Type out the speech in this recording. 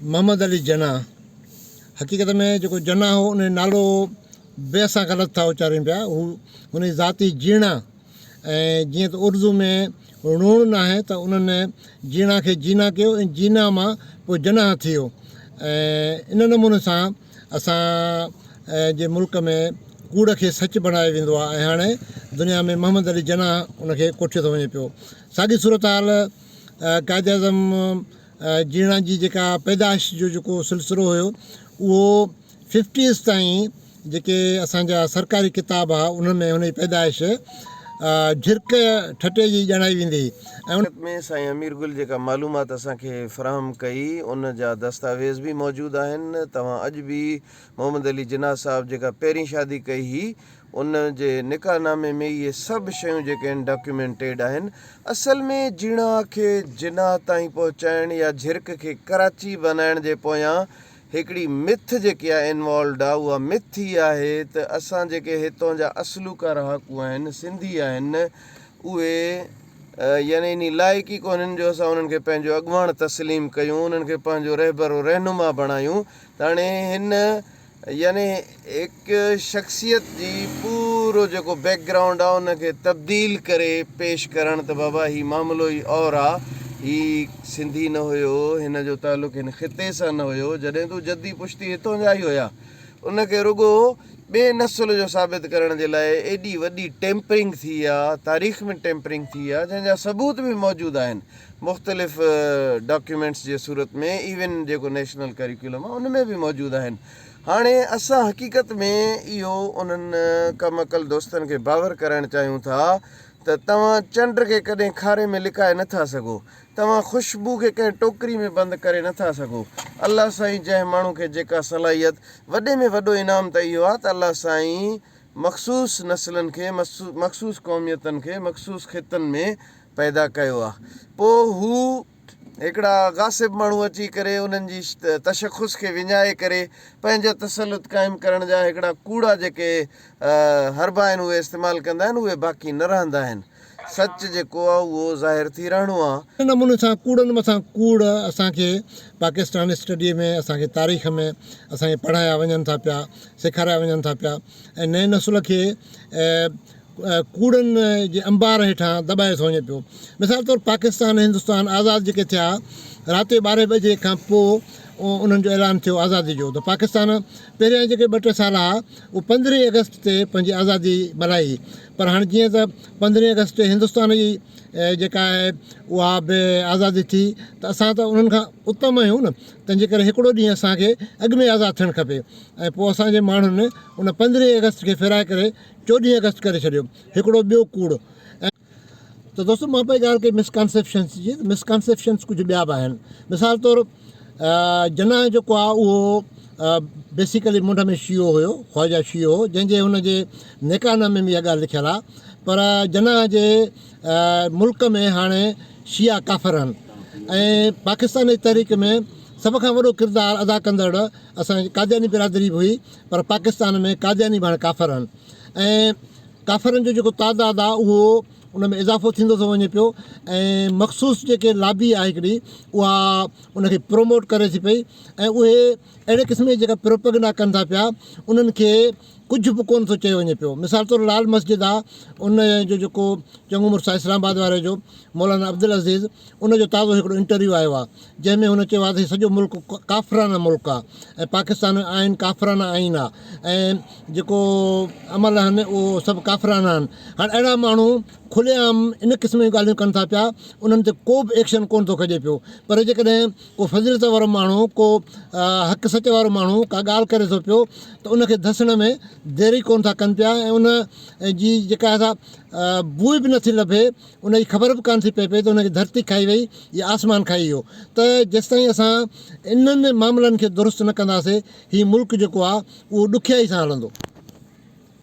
मोहम्मद अली जना हक़ीक़त में जो जना हो उन नालो बेसां ग़लति था उचारनि पिया। हुन ज़ाती जीणा ऐं जीअं त उर्दू में लूणु न आहे त उन्हनि जीणा खे जीना कयो ऐं जीना मां पोइ जनाह थी वियो। ऐं इन नमूने सां असां जे मुल्क में कूड़ खे सच बणायो वेंदो आहे ऐं हाणे दुनिया में मोहम्मद अली जना उनखे कोठियो थो वञे पियो। साॻी सूरत हाल कायद आज़म जीणा जी जेका पैदाइश जो जेको सिलसिलो हुयो उहो 50s ताईं जेके असांजा सरकारी किताब आहे उन में हुनजी पैदाइश झिरक ठटे जी ॼाणाई वेंदी ऐं उन में साईं अमीर गुल जेका मालूमात असांखे फ़राहम कई उन जा दस्तावेज़ बि मौजूदु आहिनि। तव्हां अॼु बि मोहम्मद अली जिन्ना साहब जेका पहिरीं शादी कई हुई उन जे निकाहनामे में इहे सभु शयूं जेके आहिनि डॉक्यूमेंटेड आहिनि। असल में जीणा खे जिन्ना ताईं पहुचाइण या झिरक खे कराची बनाइण जे पोयां हिकिड़ी मिथ जेकी आहे इन्वॉल्वड आहे उहा मिथ ई आहे त असां जेके हितां जा असलूका रहाकू आहिनि सिंधी आहिनि उहे यानी इन लाइक़ ई कोन्हनि जो असां उन्हनि खे पंहिंजो अॻुवाण तस्लीम कयूं, उन्हनि खे पंहिंजो रहबर रहनुमा बणायूं। त हाणे हिन यानी हिकु शख़्सियत जी पूरो जेको बैकग्राउंड आहे उनखे तब्दील करे पेश करणु त बाबा हीउ मामिलो ई और आहे, हीउ सिंधी न हुयो, हिन जो तालुक़ु हिन ख़िते सां न हुयो। जॾहिं तूं जद्दी पुश्ती हितां जा ई हुया उनखे रुॻो ॿिए नस्ल जो साबित करण जे लाइ एॾी वॾी टेम्परिंग थी आहे, तारीख़ में टेम्परिंग थी आहे जंहिंजा सबूत बि मौजूदु आहिनि मुख़्तलिफ़ डॉक्यूमेंट्स जे सूरत में। इवन जेको नेशनल करिकुलम आहे उन में बि मौजूदु आहिनि। हाणे असां हक़ीक़त में इहो उन्हनि कम अकल दोस्तनि खे बावर कराइणु चाहियूं था त तव्हां चंड खे कॾहिं खारे में लिकाए नथा सघो, तव्हां ख़ुशबू खे कंहिं टोकरी में बंदि करे नथा सघो। अलाह साईं जंहिं माण्हू खे जेका सलाहियत, वॾे में वॾो इनाम त इहो आहे त अलाह साईं मख़सूस नस्लनि खे मख़सूस क़ौमियतनि खे मख़सूस ख़ितनि में पैदा कयो आहे। पोइ हू हिकिड़ा गासिब माण्हू अची करे उन्हनि जी तशख़ुस खे विञाए करे पंहिंजा तसलुत क़ाइमु करण जा हिकिड़ा कूड़ा जेके हरबा आहिनि उहे इस्तेमालु कंदा आहिनि, उहे बाक़ी न रहंदा आहिनि। सच जेको आहे उहो ज़ाहिर थी रहणो आहे। इन नमूने सां कूड़नि मथां कूड़ असांखे पाकिस्तान स्टडीअ में असांखे तारीख़ में असांखे पढ़ाया वञनि था पिया, सेखारिया वञनि था पिया ऐं नए नसुल खे कूड़नि जे अंबार हेठां दॿाए थो वञे पियो। मिसाल तौरु पाकिस्तान हिंदुस्तान आज़ादु जेके थिया राति जो 12 बजे खां पोइ उन्हनि जो ऐलान थियो आज़ादी जो। त पाकिस्तान पहिरियां जेके 2-3 साल हुआ उहो 15 अगस्त ते पंहिंजी आज़ादी मल्हाई, पर हाणे जीअं त 15 अगस्त ते हिंदुस्तान जी जेका आहे उहा बि आज़ादी थी त असां त उन्हनि खां उत्तम आहियूं न। तंहिंजे करे हिकिड़ो ॾींहुं असांखे अॻु में आज़ादु थियणु खपे ऐं पोइ असांजे माण्हुनि उन 15 अगस्त खे फिराए करे 14 अगस्त करे छॾियो, हिकिड़ो ॿियो कूड़। ऐं त दोस्तो मां पई ॻाल्हि कई मिसकॉन्सेप्शन्स जी, मिसकॉन्सेप्शन्स कुझु ॿिया बि आहिनि। मिसाल तौरु जना जेको आहे उहो बेसिकली मुंड में शियो हुयो, ख़्वाजा शियो हो, जंहिंजे हुनजे निकाहनामे में इहा ॻाल्हि लिखियलु आहे। पर जना जे मुल्क में हाणे शिया काफ़िर आहिनि ऐं पाकिस्तानी तहरीक में सभ खां वॾो किरदारु अदा कंदड़ असांजी कादियानी बिरादरी बि हुई, पर पाकिस्तान में कादियानी बि हाणे काफ़िर आहिनि ऐं काफ़िरनि जो जेको तादादु आहे उहो उन में इज़ाफ़ो थींदो थो वञे पियो ऐं मख़सूस जेके लाबी आहे हिकिड़ी उहा उनखे प्रोमोट करे थी पई ऐं उहे अहिड़े क़िस्म जी जेका प्रोपेगेंडा कनि था पिया उन्हनि खे कुझु बि कोन थो चयो वञे पियो। मिसाल तौरु लाल मस्जिद आहे, उन जो जेको चङो मुड़ुसु आहे इस्लामाबाद वारे जो मौलाना अब्दुल अज़ीज़, उनजो ताज़ो हिकिड़ो इंटरव्यू आयो आहे जंहिंमें हुन चयो आहे त सॼो मुल्क काफ़िराना मुल्क आहे ऐं पाकिस्तान आइन काफ़िराना आइन आहे ऐं जेको अमल आहिनि उहो सभु काफ़िराना आहिनि। हाणे अहिड़ा माण्हू खुलेआम इन क़िस्म जूं ॻाल्हियूं कनि था पिया, उन्हनि ते को बि एक्शन कोन थो खजे पियो। पर जेकॾहिं को फज़ीलत वारो माण्हू, को हक़ सच वारो माण्हू का ॻाल्हि करे थो पियो त उनखे धसण में देरी कोन था कनि पिया ऐं उन जी जेका असां बूइ बि नथी लभे, उनजी ख़बर बि कान थी पए पई त उनखे धरती खाई वई या आसमान खाई वियो। त जेसिताईं असां इन्हनि मामलनि खे दुरुस्त न कंदासीं हीउ मुल्क जेको आहे उहो ॾुखियाई सां हलंदो।